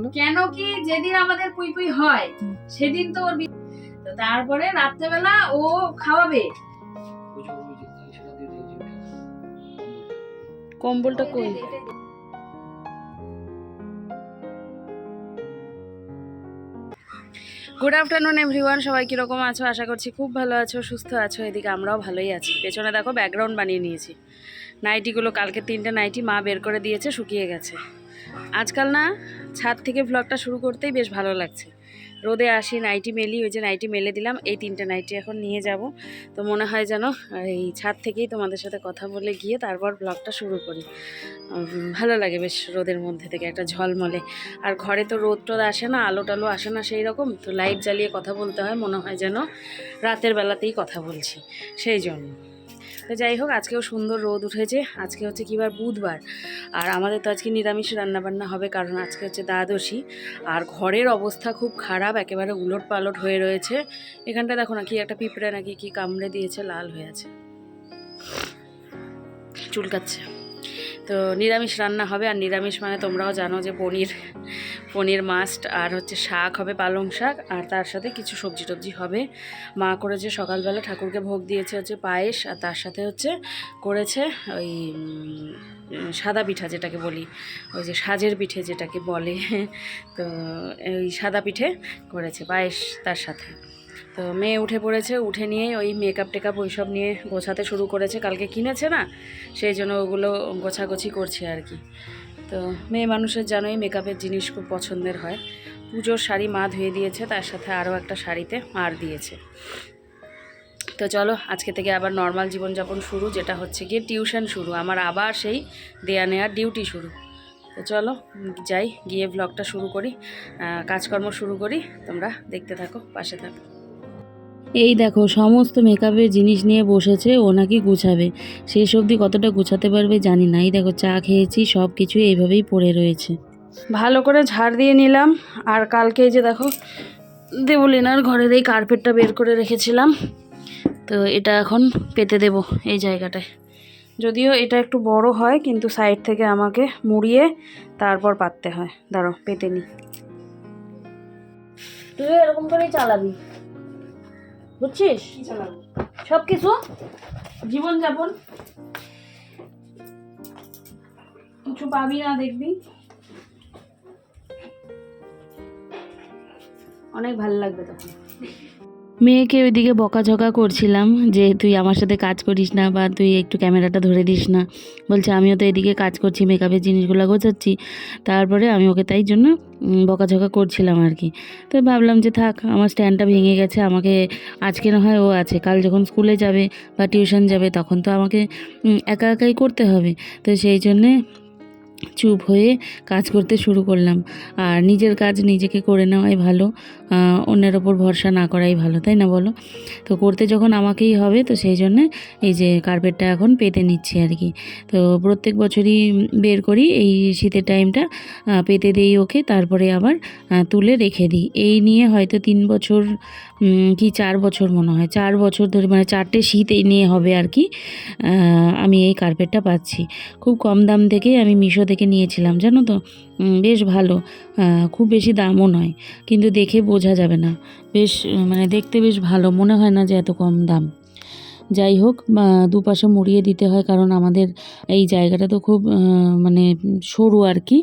বলো। কেন কি যেদিন আমাদের পুই পুই হয় সেদিন তো ওর তো তারপরে রাত্রেবেলা ও খাওয়াবে। কম্বলটা কই? গুড আফটারনুন এভরিওয়ান, সবাই কীরকম আছো? আশা করছি খুব ভালো আছো, সুস্থ আছো। এদিকে আমরাও ভালোই আছি। পেছনে দেখো ব্যাকগ্রাউন্ড বানিয়ে নিয়েছি। নাইটিগুলো কালকে 3টে নাইটি মা বের করে দিয়েছে, শুকিয়ে গেছে। আজকাল না ছাদ থেকে ভ্লগটা শুরু করতেই বেশ ভালো লাগছে। রোদে আসি, নাইটি মেলি, ওই যে নাইটি মেলে দিলাম। এই 3টে নাইটি এখন নিয়ে যাব। তো মনে হয় যেন এই ছাদ থেকেই তোমাদের সাথে কথা বলে গিয়ে তারপর ভ্লগটা শুরু করি। ভালো লাগে বেশ রোদের মধ্যে থেকে একটা ঝলমলে। আর ঘরে তো রোদ টোদ আসে না, আলো টালো আসে না সেই রকম, তো লাইট জ্বালিয়ে কথা বলতে হয়, মনে হয় যেন রাতের বেলাতেই কথা বলছি, সেই জন্য। তো যাই হোক, আজকেও সুন্দর রোদ উঠেছে। আজকে হচ্ছে কি বার? বুধবার। আর আমাদের তো আজকে নিরামিষ রান্নাবান্না হবে, কারণ আজকে হচ্ছে দ্বাদশী। আর ঘরের অবস্থা খুব খারাপ, একেবারে উলট পালট হয়ে রয়েছে। এখানটা দেখো না, কি একটা পিঁপড়ে নাকি কি কামড়ে দিয়েছে, লাল হয়ে আছে, চুলকাচ্ছে। তো নিরামিষ রান্না হবে। আর নিরামিষ মানে তোমরাও জানো যে পনির মাস্ট। আর হচ্ছে শাক হবে, পালং শাক, আর তার সাথে কিছু সবজি টবজি হবে। মা করেছে সকালবেলা ঠাকুরকে ভোগ দিয়েছে হচ্ছে পায়েস, আর তার সাথে হচ্ছে করেছে ওই সাদা পিঠা যেটাকে বলি, ওই যে সাজের পিঠে যেটাকে বলে। তো ওই সাদা পিঠে করেছে পায়েস তার সাথে। তো মেয়ে উঠে পড়েছে, উঠে নিয়ে ওই মেকআপ টেকআপ ওইসব নিয়ে গোছাতে শুরু করেছে। কালকে কিনেছে না, সেই জন্য ওগুলো গোছাগুছি করছে আর কি। তো মেয়ে মানুষের জানোই মেকআপের জিনিস খুব পছন্দের হয়। পুজোর শাড়ি মা ধুয়ে দিয়েছে, তার সাথে আরও একটা শাড়িতে মার দিয়েছে। তো চলো, আজকে থেকে আবার নর্মাল জীবনযাপন শুরু, যেটা হচ্ছে গিয়ে টিউশন শুরু। আমার আবার সেই দেয়া নেওয়ার ডিউটি শুরু। তো চলো যাই, গিয়ে ব্লগটা শুরু করি, কাজকর্ম শুরু করি। তোমরা দেখতে থাকো, পাশে থাকো। এই দেখো, সমস্ত মেকআপের জিনিস নিয়ে বসেছে, ও নাকি গুছাবে। শেষ অবধি কতটা গুছাতে পারবে জানি না। এই দেখো, চা খেয়েছি, সব কিছু এইভাবেই পড়ে রয়েছে। ভালো করে ঝাড় দিয়ে নিলাম। আর কালকে এই যে দেখো, দেবলিনার ঘরের এই কার্পেটটা বের করে রেখেছিলাম, তো এটা এখন পেতে দেব এই জায়গাটায়। যদিও এটা একটু বড় হয়, কিন্তু সাইড থেকে আমাকে মুড়িয়ে তারপর পাততে হয়। দাঁড়ো, পেতে নি। তুই এরকম করেই চালাবি, বুঝছিস? সব কিছু জীবনযাপন কিছু পাবি না, দেখবি অনেক ভালো লাগবে তখন। মেয়েকে ওইদিকে বকাঝকা করছিলাম যে তুই আমার সাথে কাজ করিস না, বা তুই একটু ক্যামেরাটা ধরে দিস না। বলছে আমিও তো এদিকে কাজ করছি, মেকআপের জিনিসগুলো গোছাচ্ছি। তারপরে আমি ওকে তাই জন্য বকাঝকা করছিলাম আর কি। তো ভাবলাম যে থাক, আমার স্ট্যান্ডটা ভেঙে গেছে, আমাকে আজকে না হয় ও আছে, কাল যখন স্কুলে যাবে বা টিউশন যাবে তখন তো আমাকে একা একাই করতে হবে। তো সেই জন্যে চুপ হয়ে কাজ করতে শুরু করলাম। আর নিজের কাজ নিজেকে করে নেওয়াই ভালো, অন্যের ওপর ভরসা না করাই ভালো, তাই না বলো? তো করতে যখন আমাকেই হবে, তো সেই জন্যে এই যে কার্পেটটা এখন পেতে নিচ্ছি আর কি। তো প্রত্যেক বছরই বের করি এই শীতের টাইমটা, পেতে দিই ওকে, তারপরে আবার তুলে রেখে দিই। এই নিয়ে হয়তো 3 বছর কি 4 বছর, মনে হয় 4 বছর ধরে, মানে 4টে শীত এই নিয়ে হবে আর কি। আমি এই কার্পেটটা পাচ্ছি খুব কম দাম থেকেই। আমি মিশো থেকে নিয়েছিলাম, জানো তো, বেশ ভালো, খুব বেশি দামও নয়, কিন্তু দেখে বোঝা যাবে না, বেশ মানে দেখতে বেশ ভালো, মনে হয় না যে এত কম দাম। যাই হোক, দুপাশে মুড়িয়ে দিতে হয়, কারণ আমাদের এই জায়গাটা তো খুব মানে সরু আর কি।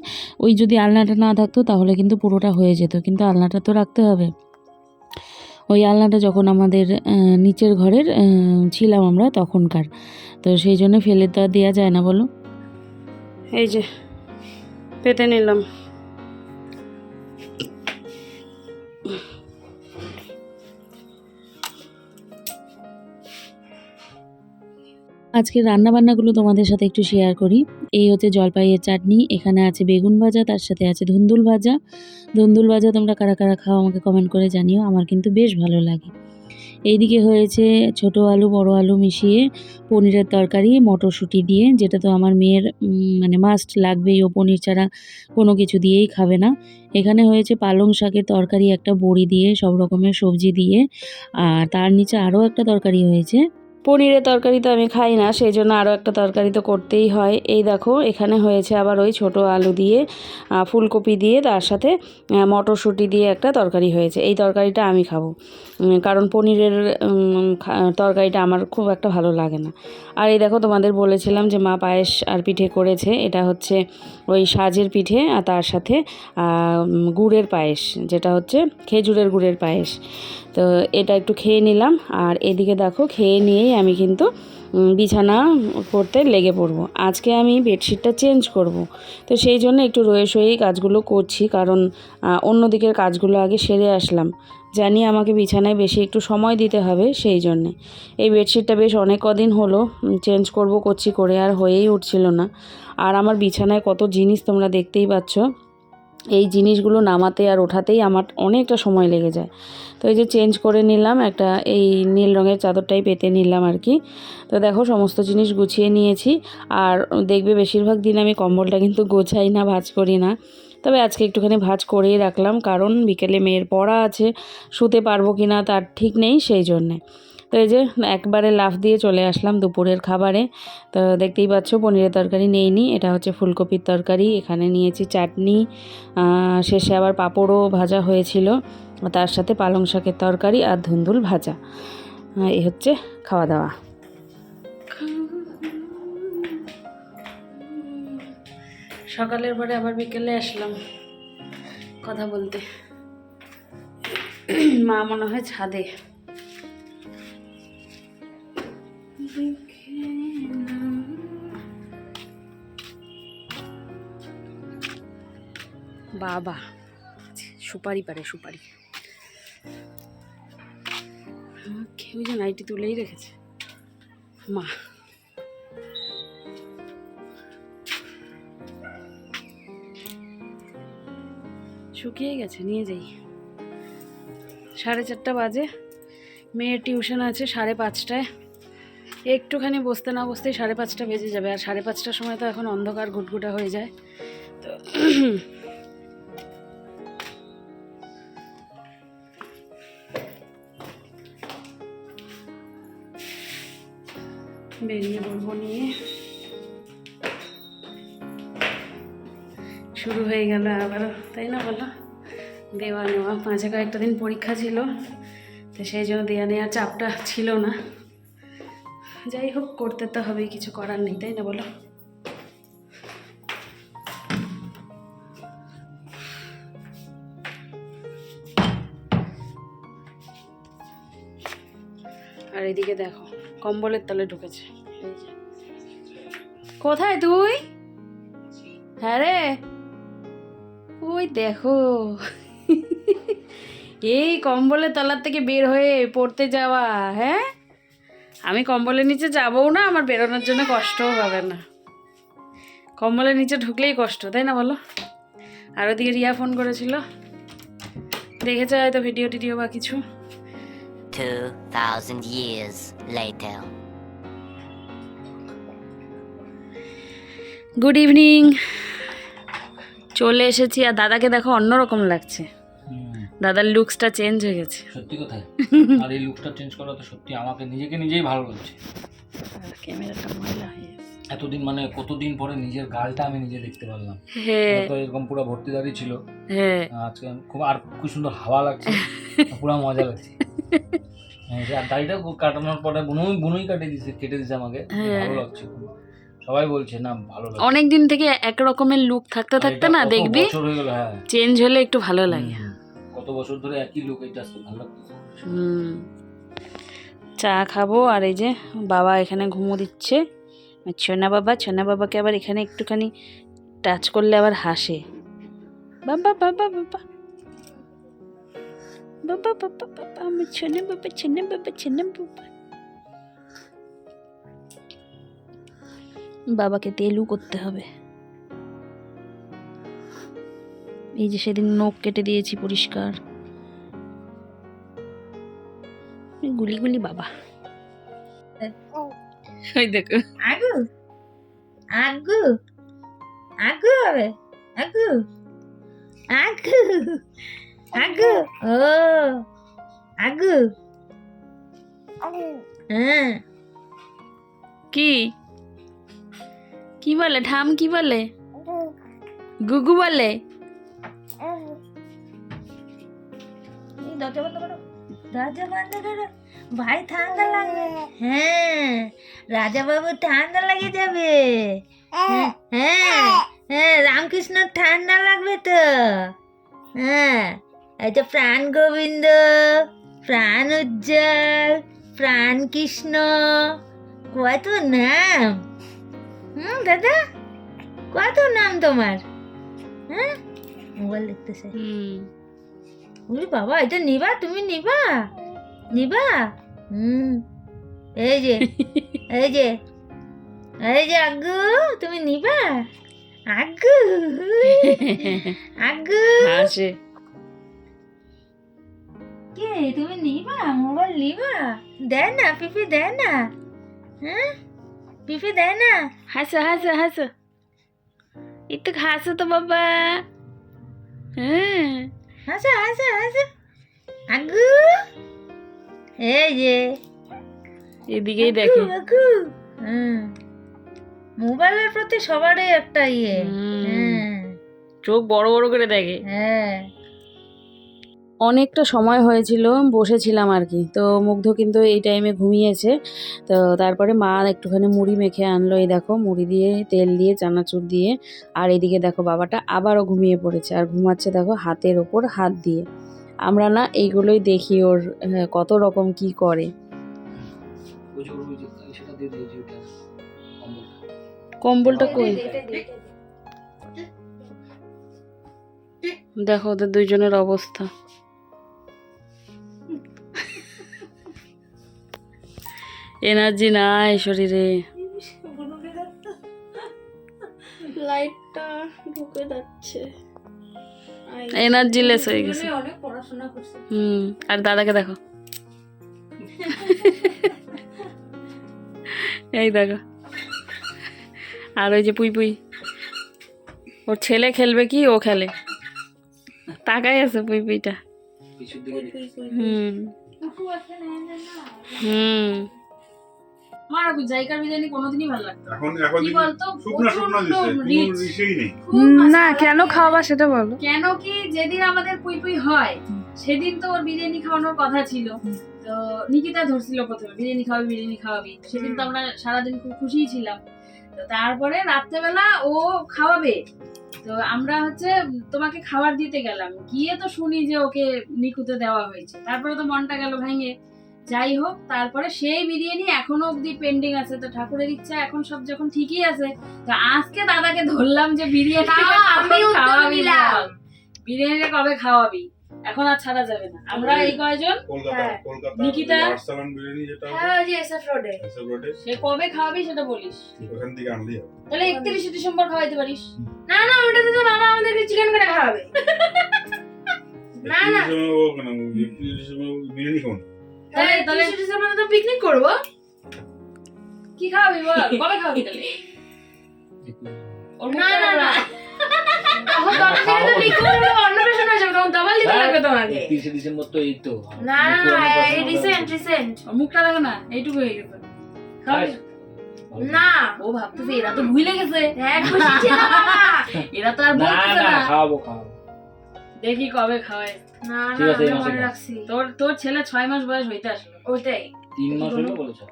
ওই যদি আলনাটা না থাকতো তাহলে কিন্তু পুরোটা হয়ে যেত, কিন্তু আলনাটা তো রাখতে হবে। ওই আলনাটা যখন আমাদের নিচের ঘরের ছিলাম আমরা তখনকার, তো সেই জন্য ফেলে তো আর দেওয়া যায় না বলো। এই যে পেতে নিলাম। আজকে রান্নাবান্নাগুলো তোমাদের সাথে একটু শেয়ার করি। এই হচ্ছে জলপাইয়ের চাটনি, এখানে আছে বেগুন ভাজা, তার সাথে আছে ধুন্দুল ভাজা। ধুন্দুল ভাজা তোমরা কারা কারা খাও আমাকে কমেন্ট করে জানিও, আমার কিন্তু বেশ ভালো লাগে। এইদিকে হয়েছে ছোট আলু বড় আলু মিশিয়ে পনিরের তরকারি মটরশুঁটি দিয়ে, যেটা তো আমার মেয়ের মানে মাস্ট লাগবেই, ও পনির ছাড়া কোনো কিছু দিয়েই খাবে না। এখানে হয়েছে পালং শাকের তরকারি, একটা বড়ি দিয়ে, সব রকমের সবজি দিয়ে। আর তার নিচে আরও একটা তরকারি হয়েছে, পনিরের তরকারি তো আমি খাই না, সেই জন্য আরও একটা তরকারি তো করতেই হয়। এই দেখো এখানে হয়েছে আবার ওই ছোট আলু দিয়ে ফুলকপি দিয়ে তার সাথে মটরশুঁটি দিয়ে একটা তরকারি হয়েছে। এই তরকারিটা আমি খাবো, কারণ পনিরের তরকারিটা আমার খুব একটা ভালো লাগে না। আর এই দেখো তোমাদের বলেছিলাম যে মা পায়েস আর পিঠে করেছে, এটা হচ্ছে ওই সাজের পিঠে আর তার সাথে গুড়ের পায়েস, যেটা হচ্ছে খেজুরের গুড়ের পায়েস। তো এটা একটু খেয়ে নিলাম, আর এদিকে দেখো খেয়ে নিয়েই আমি কিন্তু বিছানা করতে লেগে পড়বো। আজকে আমি বেডশিটটা চেঞ্জ করব, তো সেই জন্য একটু রয়ে শয়েই কাজগুলো করছি, কারণ অন্য দিকের কাজগুলো আগে সেরে আসলাম। জানি আমাকে বিছানায় বেশি একটু সময় দিতে হবে, সেই জন্যে এই বেডশিটটা বেশ অনেক কদিন হলো চেঞ্জ করছি করে আর হয়েই উঠছিল না। আর আমার বিছানায় কত জিনিস তোমরা দেখতেই পাচ্ছ, এই জিনিসগুলো নামাতে আর ওঠাতেই আমার অনেকটা সময় লেগে যায়। তো এই যে চেঞ্জ করে নিলাম, একটা এই নীল রঙের চাদরটাই পেতে নিলাম আর কি। তো দেখো সমস্ত জিনিস গুছিয়ে নিয়েছি। আর দেখবে বেশিরভাগ দিন আমি কম্বলটা কিন্তু গোছাই না, ভাঁজ করি না। তবে আজকে একটুখানি ভাঁজ করেই রাখলাম, কারণ বিকেলে মেয়ের পড়া আছে, শুতে পারবো কি না তার ঠিক নেই, সেই জন্যে। তো এই যে একবারে লাফ দিয়ে চলে আসলাম দুপুরের খাবারে। তো দেখতেই পাচ্ছ পনিরের তরকারি নেইনি, এটা হচ্ছে ফুলকপির তরকারি। এখানে নিয়েছি চাটনি, শেষে আবার পাঁপড়ও ভাজা হয়েছিল, তার সাথে পালং শাকের তরকারি আর ধুন্দুল ভাজা। এই হচ্ছে খাওয়া দাওয়া। সকালের পরে আবার বিকেলে আসলাম কথা বলতে। মা মনে হয় ছাদে। বাবা সুপারি পারে, সুপারি কেউ যে নাইটি তুলেই রেখেছে মা। শুকিয়ে গেছে, নিয়ে যাই। 4:30 বাজে, মেয়ের টিউশন আছে 5:30টায়। একটুখানি বসতে না বসতেই 5:30 বেজে যাবে, আর 5:30টার সময় তো এখন অন্ধকার ঘুটঘুটা হয়ে যায়। তো বেরিয়ে পড়বো নিয়ে। শুরু হয়ে গেল আবারও, তাই না বলো? দেওয়া নেওয়া, মাঝে কয়েকটা দিন পরীক্ষা ছিল, তো সেই জন্য দেওয়া নেওয়ার চাপটা ছিল না। যাই হোক, করতে তো হবেই, কিছু করার নেই, তাই না বলো? আর এদিকে দেখো কম্বলের তলে ঢুকেছে। কোথায় তুই? হ্যাঁ রে, ওই দেখো এই কম্বলের তলার থেকে বের হয়ে পড়তে যাওয়া। হ্যাঁ, আমি কম্বলের নিচে যাবও না, আমার বেরোনোর জন্য কষ্টও হবে না। কম্বলের নিচে ঢুকলেই কষ্ট, তাই না বলো? আর ওদিকে রিয়া ফোন করেছিল, দেখেছে হয়তো ভিডিও টিডিও বা কিছু। 2000 years later. গুড ইভিনিং, চলে এসেছি। আর দাদাকে দেখো অন্যরকম লাগছে, দাদার লুকসটা চেঞ্জ হয়ে গেছে। সত্যি কথা, আর এই লুকটা চেঞ্জ করা তো সত্যি আমাকে নিজেই ভালো লাগছে। ক্যামেরাটা ময়লা হয়ে গেছে। এতদিন মানে কতদিন পরে নিজের গালটা আমি নিজে দেখতে পারলাম। হ্যাঁ তো এরকম পুরো ভর্তি দাঁড়িয়ে ছিল, হ্যাঁ, আজকে খুব সুন্দর হাওয়া লাগছে, পুরো মজা লাগছে। আর দাড়িটা কাটানোর পরে বুনুই কেটে দিছে আমাকে, ভালো লাগছে। সবাই বলছে না ভালো লাগছে। অনেক দিন থেকে এক রকমের লুক থাকতে থাকতে না দেখবি বছর হয়ে গেল, হ্যাঁ চেঞ্জ হলে একটু ভালো লাগে। কত বছর ধরে একই লুক, এটা ভালো লাগছে। চা খাবো, আর এই যে বাবা এখানে ঘুমো দিচ্ছে। ছোনা বাবাকে আবার এখানে একটুখানি টাচ করলে আবার হাসে। বাবা বাবা বাবা বাবা বাবা বাবা, আমার ছোনা বাবা, ছোনা বাবা, ছোনা বাবা। বাবাকে তেলু করতে হবে। এই যে সেদিন নখ কেটে দিয়েছি পরিষ্কার, গুলি গুলি বাবা। ওই দেখো আগু আগু আগু হবে, আগু আগু আগু, ও আগু, হ্যাঁ কি কি বলে ঠাম, কি বলে? গুগু বলে। দরজা বন্ধ করো, দরজা বন্ধ করো, ভাই ঠান্ডা লাগবে। হ্যাঁ, রাজা বাবু ঠান্ডা লেগে যাবে। হ্যাঁ হ্যাঁ, রামকৃষ্ণ ঠান্ডা লাগবে তো। হ্যাঁ, এই তো প্রাণ গোবিন্দ, প্রাণ উজ্জ্বল, প্রাণ কৃষ্ণ, কত নাম। দাদা, কত নাম তোমার? হ্যাঁ, মোবাইল দেখতেছে। ওরে বাবা, এটা নিবা? তুমি নিবা? নিবা? এই যে এই যে এই যে আগ্গু, তুমি নিবা? আগ্গু আগ্গু হাসে। কে তুমি নিবা? মোবাইল নিবা? দেয় না পিপি, দেয় না? হ্যাঁ, পিপি দেয় না? হাসো হাসো হাসো, একটু হাসো তো বাবা। হ্যাঁ, হাসো হাসো হাসো। আগ্গু, এই যে এদিকেই দেখে। আগ্গু। মোবাইলের প্রতি সবারই একটা ইয়ে। হ্যাঁ চোখ বড় বড় করে দেখে। হ্যাঁ। অনেকটা সময় হয়েছিল, বসেছিলাম আর কি। তো মুগ্ধ কিন্তু এই টাইমে ঘুমিয়েছে। তো তারপরে মা একটুখানি মুড়ি মেখে আনলো, এই দেখো মুড়ি দিয়ে তেল দিয়ে চানাচুর দিয়ে। আর এদিকে দেখো বাবাটা আবারও ঘুমিয়ে পড়েছে, আর ঘুমাচ্ছে দেখো হাতের ওপর হাত দিয়ে। আমরা না এইগুলোই দেখি ওর কত রকম কি করে। সেটা দিয়ে দিয়েছি ওটা কম্বলটা কই? দেখো ওদের দুইজনের অবস্থা। এনার্জি নাই শরীরে। লাইটটা ঢুকে যাচ্ছে, এনার্জি লেস হয়ে গেছে। অনেক পড়াশোনা করছে। আর দাদাকে দেখো, এই দেখো। আর ওই যে পুই পুই, ওর ছেলে খেলবে কি ও খেলে, তাকাই আছে পুই পুইটা। পিছুর দিকে আমার জায়গার বিরিয়ানি কোনোদিনই ভালো লাগতো না। এখন কি বলতো, শুকনা শুকনা দিছে, প্রচন্ড কোনো rich, রিচই নেই। খুব না মশলা কেন দিয়ে। খাওয়াবা সেটা বলো। কেন কি যেদিন আমাদের পুই পুই হয় সেদিন তো ওর বিরিয়ানি খাওয়ানোর কথা ছিল। তো নিকিতা ধরছিল প্রথমে বিরিয়ানি খাওয়াবি বিরিয়ানি খাওয়াবি, সেদিন তো আমরা সারাদিন খুব খুশিই ছিলাম। তো তারপরে রাত্রেবেলা ও খাওয়াবে, তো আমরা হচ্ছে তোমাকে খাবার দিতে গেলাম, গিয়ে তো শুনি যে ওকে নিকুতে দেওয়া হয়েছে। তারপরে তো মনটা গেল ভেঙে। যাই হোক, তারপরে সেই বিরিয়ানি এখনো অবধি পেন্ডিং আছে। তো ঠাকুরের ইচ্ছা এখন সব যখন ঠিকই আছে, তো আজকে দাদাকে ধরলাম যে বিরিয়ানিটা কবে খাওয়াবি, এখন আর ছাড়া যাবে না। আমরা এই কয়জন, কলকাতা নিকিতা, আর্সালান বিরিয়ানি যেটা রোডে সে কবে খাওয়াবি সেটা বলিস। ওখান থেকে আনলি হবে। তাহলে 31 ডিসেম্বর খাওয়াইতে পারিস। না না, ওটাতে তো মামা আমাদেরকে চিকেন করে খাওয়াবে। না না, বিরিয়ানি খাবো না। তাহলে 31 ডিসেম্বর তো পিকনিক করব। কি খাওয়াবি বল, কবে খাওয়াবি তাহলে? না না না, তখন তো অন্নপ্রাশন হয়ে যাবে, তখন ডাবল দিতে লাগবে তোমাকে। 31 ডিসেম্বর তো এই তো। না না, এই রিসেন্ট মুখটা দেখো না, এইটুকু হয়ে গেছে। খাওয়াবি না? ও ভাবতেছে এরা তো ভুলে গেছে। হ্যাঁ, খুশি ছিল বাবা, এরা তো আর বলতেছে না না। খাওয়াবো। দেখি কবে খাওয়ায়। না ঠিক না, আছে, এই আমি মাসে মনে খাও। রাখছি। তোর ছেলে 6 মাস বয়স হইতে আসলো। ওইটাই 3 মাস হলো বলেছো।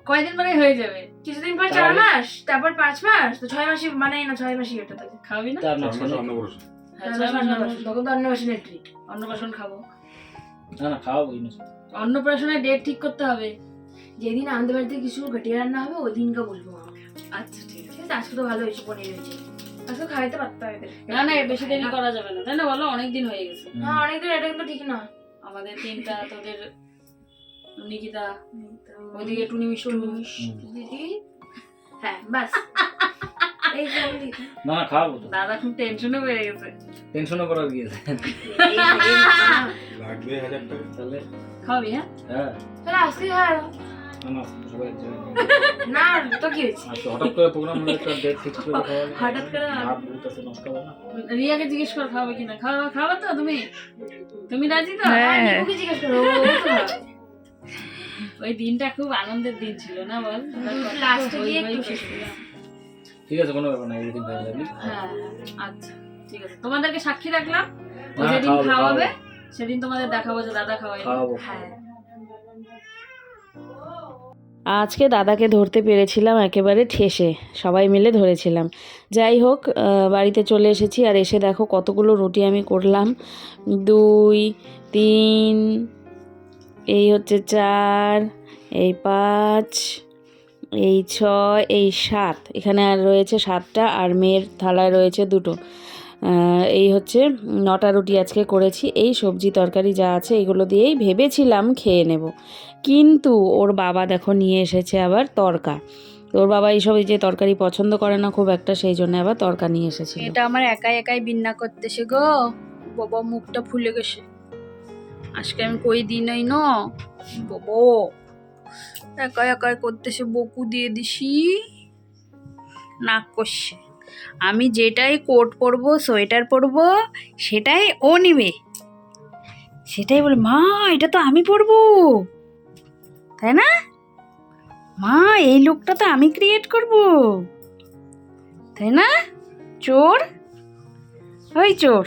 কয়দিন পরে হয়ে যাবে? কিছুদিন পর 4 মাস, তারপর 5 মাস, তো 6 মাসই মানে না, 6 মাসই এটা তাকে খাওয়াবি না? তার মাস অন্নপ্রাশন। হ্যাঁ, 6 মাস অন্নপ্রাশন, তখন তো অন্নপ্রাশনের ট্রিট, অন্নপ্রাশন খাবো। না খাওয়াবো এই মাসে। অন্নপ্রাশনের ডেট ঠিক করতে হবে। যেদিন আমাদের বাড়িতে কিছু ঘটিয়া রান্না হবে ওই দিনকে বলবো আমাকে। আচ্ছা ঠিক আছে, আজকে তো ভালো হয়েছে, পনির হয়েছে, আজকে খাইতে পারতে হবে। না না, বেশি দেরি করা যাবে না, তাই না বলো? অনেক দিন হয়ে গেছে। হ্যাঁ অনেক দিন, এটা কিন্তু ঠিক না। আমাদের তিনটা, তোদের নিকিতা, ওইদিকে টুনি মিষ্টি দিদি। হ্যাঁ বাস, এই যে না খাওয়াবো তো। দাদা খুব টেনশনে হয়ে গেছে। টেনশনও করার গিয়েছে। লাগবে 1000 টাকা। তাহলে খাওয়াবি? হ্যাঁ হ্যাঁ, তাহলে আজকে খাওয়া না সবাই জানে। না, তো কি হয়েছে? আচ্ছা, হঠাৎ করে প্রোগ্রাম হলে একটা ডেট ফিক্স করে খাওয়াবো। হঠাৎ করে না। ভাব বুঝতেছে নষ্ট হবে না। রিয়াকে জিজ্ঞেস কর খাওয়াবে কিনা। খাওয়াবে তো তুমি রাজি তো? হ্যাঁ। নিকুকে জিজ্ঞেস করো, ও তো খাওয়াবে। ওই দিনটা খুব আনন্দের দিন ছিল না বল? লাস্টে হই গিয়ে হই একটু খুশিছিলাম। ঠিক আছে, কোনো ব্যাপার না, এভরিথিং ফাইন লাগলি। হ্যাঁ আচ্ছা ঠিক আছে, তোমাদেরকে সাক্ষী রাখলাম। ও না, যেদিন খাওয়াবো, খাওয়াবে খাওয়াবো। সেদিন তোমাদের দেখাবো যে দাদা খাওয়াই। খাওয়াবো। হ্যাঁ আজকে দাদাকে ধরতে পেরেছিলাম একেবারে ঠেসে, সবাই মিলে ধরেছিলাম। যাই হোক, বাড়িতে চলে এসেছি, আর এসে দেখো কতগুলো রুটি আমি করলাম। 2, 3, এই হচ্ছে 4, এই 5, এই 6, এই 7, এখানে আর রয়েছে 7টা, আর মেয়ের থালায় রয়েছে 2টো। এই হচ্ছে 9টা রুটি আজকে করেছি। এই সবজি তরকারি যা আছে এগুলো দিয়েই ভেবেছিলাম খেয়ে নেব, কিন্তু ওর বাবা দেখো নিয়ে এসেছে আবার তরকা। তো ওর বাবা এইসব এই যে তরকারি পছন্দ করে না খুব একটা, সেই জন্য আবার তরকা নিয়ে এসেছিল। এটা আমার একাই একাই বিন্না করতেছে গো, বাবা মুখটা ফুলে গেছে। আজকে আমি কই দিনই ন বাবা, একাই একাই করতেছে, বকু দিয়ে দিছি, নাক করছে। আমি যেটাই কোট পরবো সোয়েটার পরবো সেটাই ও নিবে, সেটাই বলে মা এটা তো আমি পরবো, তাই না মা, এই লুকটা তো আমি ক্রিয়েট করব, তাই না? চোর, ওই চোর।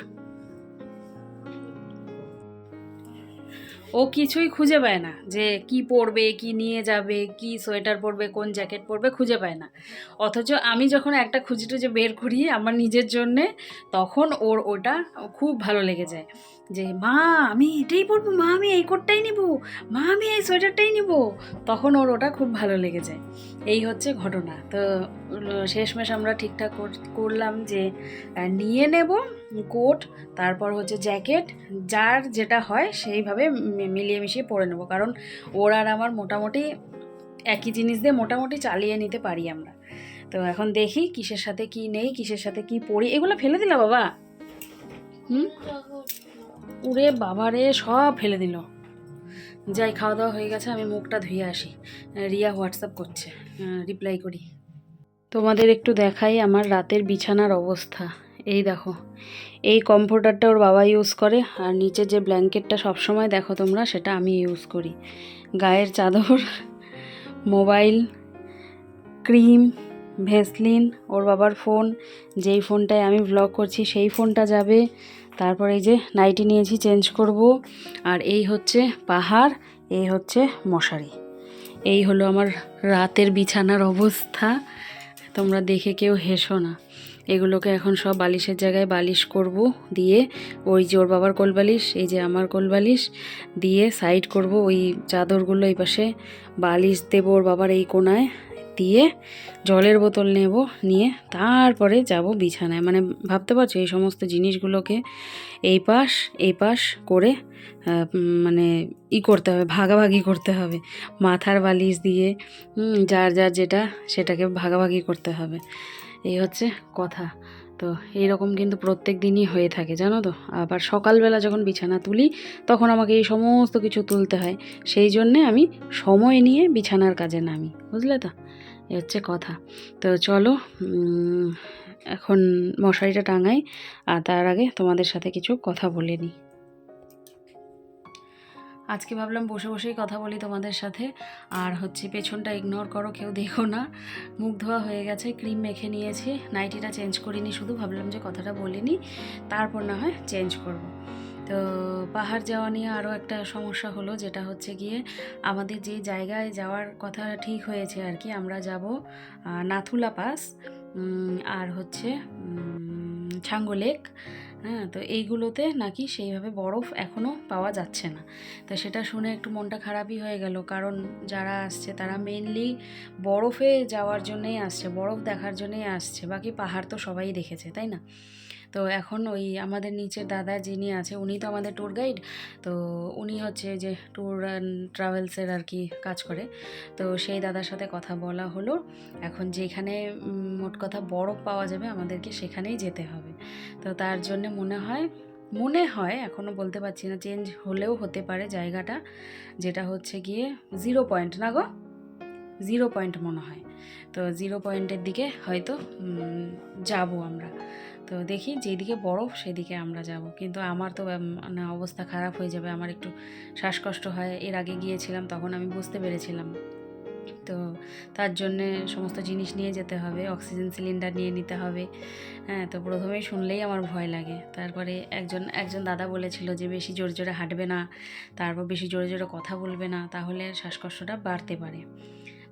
ও কিছুই খুঁজে পায় না যে কি পরবে, কি নিয়ে যাবে, কি সোয়েটার পরবে, কোন জ্যাকেট পরবে, খুঁজে পায় না। অথচ আমি যখন একটা খুঁজে টুজে বের করি আমার নিজের জন্যে, তখন ওর ওটা খুব ভালো লেগে যায় যে মা আমি এটাই পরবো, মা আমি এই কোটটাই নিব, মা আমি এই সোয়েটারটাই নিব, তখন ওর ওটা খুব ভালো লেগে যায়। এই হচ্ছে ঘটনা। তো শেষমেশ আমরা ঠিকঠাক করলাম যে নিয়ে নেব কোট, তারপর হচ্ছে জ্যাকেট, যার যেটা হয় সেইভাবে মিলিয়ে মিশিয়ে পরে নেব, কারণ ওর আর আমার মোটামুটি একই জিনিস দিয়ে মোটামুটি চালিয়ে নিতে পারি আমরা। তো এখন দেখি কিসের সাথে কি নেই, কিসের সাথে কি পরি। এগুলো ফেলে দিলা বাবা? উরে বাবারে, সব ফেলে দিল। যাই, খাওয়া দাওয়া হয়ে গেছে, আমি মুখটা ধুয়ে আসি। রিয়া হোয়াটসঅ্যাপ করছে, রিপ্লাই করি। তোমাদের একটু দেখাই আমার রাতের বিছানার অবস্থা। এই দেখো, এই কমফোর্টারটা ওর বাবা ইউজ করে, আর নিচে যে ব্ল্যাঙ্কেটটা সবসময় দেখো তোমরা সেটা আমি ইউজ করি। গায়ের চাদর, মোবাইল, ক্রিম, ভেসলিন, ওর বাবার ফোন, যেই ফোনটায় আমি ব্লগ করছি সেই ফোনটা যাবে। তারপর এই যে নাইটি নিয়েছি, চেঞ্জ করব। আর এই হচ্ছে পাহাড়, এই হচ্ছে মশারি। এই হলো আমার রাতের বিছানার অবস্থা। তোমরা দেখে কেউ হেসো না। এগুলোকে এখন সব বালিশের জায়গায় বালিশ করব, দিয়ে ওই যে ওর বাবার কোলবালিশ, এই যে আমার কোলবালিশ দিয়ে সাইড করব, ওই চাদরগুলো এই পাশে বালিশ দেবো ওর বাবার এই কোনায়, দিয়ে জলের বোতল নেব, নিয়ে তারপরে যাব বিছানায়। মানে ভাবতে পারছো এই সমস্ত জিনিসগুলোকে এই পাশ করে মানে করতে হবে, ভাগাভাগি করতে হবে, মাথার বালিশ দিয়ে যার যার যেটা সেটাকে ভাগাভাগি করতে হবে। এই হচ্ছে কথা। তো এইরকম কিন্তু প্রত্যেক দিনই হয়ে থাকে জানো তো। আবার সকালবেলা যখন বিছানা তুলি তখন আমাকে এই সমস্ত কিছু তুলতে হয়, সেই জন্যে আমি সময় নিয়ে বিছানার কাজে নামি, বুঝলে তো। এ হচ্ছে কথা। তো চলো এখন মশারিটা টাঙাই, আর তার আগে তোমাদের সাথে কিছু কথা বলে নিই। আজকে ভাবলাম বসে বসেই কথা বলি তোমাদের সাথে, আর হচ্ছে পেছনটা ইগনোর করো, কেউ দেখো না। মুখ ধোয়া হয়ে গেছে, ক্রিম মেখে নিয়েছি, নাইটিটা চেঞ্জ করিনি, শুধু ভাবলাম যে কথাটা বলে নিই, তারপর না হয় চেঞ্জ করব। তো পাহাড় যাওয়া নিয়ে আরও একটা সমস্যা হলো, যেটা হচ্ছে গিয়ে আমাদের যে জায়গায় যাওয়ার কথা ঠিক হয়েছে আর কি, আমরা যাব নাথুলা পাস আর হচ্ছে ছাঙ্গো লেক। হ্যাঁ, তো এইগুলোতে নাকি সেইভাবে বরফ এখনও পাওয়া যাচ্ছে না। তো সেটা শুনে একটু মনটা খারাপই হয়ে গেল, কারণ যারা আসছে তারা মেনলি বরফে যাওয়ার জন্যেই আসছে, বরফ দেখার জন্যেই আসছে, বাকি পাহাড় তো সবাই দেখেছে, তাই না? তো এখন ওই আমাদের নিচের দাদা যিনি আছে উনি তো আমাদের ট্যুর গাইড, তো উনি হচ্ছে যে ট্যুর অ্যান্ড ট্রাভেলসের আর কি কাজ করে। তো সেই দাদার সাথে কথা বলা হলো, এখন যেখানে মোট কথা বরফ পাওয়া যাবে আমাদেরকে সেখানেই যেতে হবে। তো তার জন্য মনে হয় এখনও বলতে পারছি না, চেঞ্জ হলেও হতে পারে জায়গাটা, যেটা হচ্ছে গিয়ে 0 পয়েন্ট না গো, জিরো পয়েন্ট মনে হয়। তো জিরো পয়েন্টের দিকে হয়তো যাব আমরা। তো দেখি যেদিকে বরফ সেদিকে আমরা যাব, কিন্তু আমার তো মানে অবস্থা খারাপ হয়ে যাবে, আমার একটু শ্বাসকষ্ট হয়। এর আগে গিয়েছিলাম তখন আমি বুঝতে পেরেছিলাম। তো তার জন্যে সমস্ত জিনিস নিয়ে যেতে হবে, অক্সিজেন সিলিন্ডার নিয়ে নিতে হবে। হ্যাঁ, তো প্রথমেই শুনলেই আমার ভয় লাগে। তারপরে একজন দাদা বলেছিল যে বেশি জোরে জোরে হাঁটবে না, তারপর বেশি জোরে জোরে কথা বলবে না, তাহলে শ্বাসকষ্টটা বাড়তে পারে।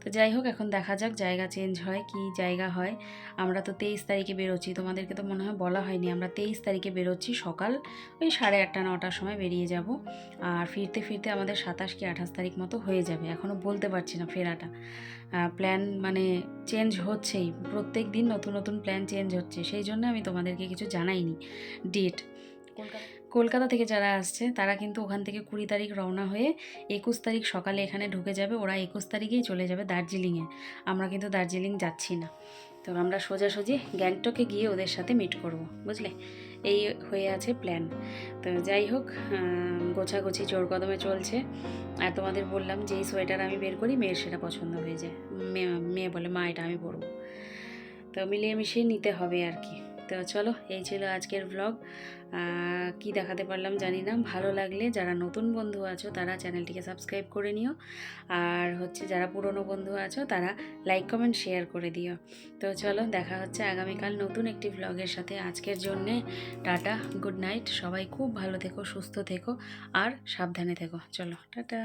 তো যাই হোক, এখন দেখা যাক জায়গা চেঞ্জ হয় কি জায়গা হয়। আমরা তো 23 তারিখে বেরোচ্ছি, তোমাদেরকে তো মনে হয় বলা হয়নি। আমরা 23 তারিখে বেরোচ্ছি, সকাল ওই 8:30 9টার সময় বেরিয়ে যাব। আর ফিরতে ফিরতে আমাদের 27 কি 28 তারিখ মতো হয়ে যাবে, এখনও বলতে পারছি না ফেরাটা। প্ল্যান মানে চেঞ্জ হচ্ছেই, প্রত্যেক দিন নতুন নতুন প্ল্যান চেঞ্জ হচ্ছে, সেই জন্য আমি তোমাদেরকে কিছু জানাইনি ডেট। কলকাতা থেকে যারা আসছে তারা কিন্তু ওখান থেকে 20 তারিখ রওনা হয়ে 21 তারিখ সকালে এখানে ঢুকে যাবে। ওরা 21 তারিখেই চলে যাবে দার্জিলিংয়ে। আমরা কিন্তু দার্জিলিং যাচ্ছি না। তো আমরা সোজাসুজি গ্যাংটকে গিয়ে ওদের সাথে মিট করব, বুঝলে? এই হয়ে আছে প্ল্যান। তো যাই হোক, গোছাগুছি জোর কদমে চলছে। আর তোমাদের বললাম যে এই সোয়েটার আমি বের করি, মেয়ের সেটা পছন্দ হয়ে যায়। মেয়ে বলে মা এটা আমি পরবো। তো মিলিয়ে মিশিয়ে নিতে হবে আর কি। তো চলো, এই ছিল আজকের ব্লগ। কি দেখাতে পারলাম জানি না। ভালো লাগলে যারা নতুন বন্ধু আছো তারা চ্যানেলটিকে সাবস্ক্রাইব করে নিও, আর হচ্ছে যারা পুরনো বন্ধু আছো তারা লাইক কমেন্ট শেয়ার করে দিও। তো চলো, দেখা হচ্ছে আগামীকাল নতুন একটি ব্লগের সাথে। আজকের জন্যে টাটা, গুড নাইট। সবাই খুব ভালো থেকো, সুস্থ থেকো আর সাবধানে থেকো। চলো টাটা।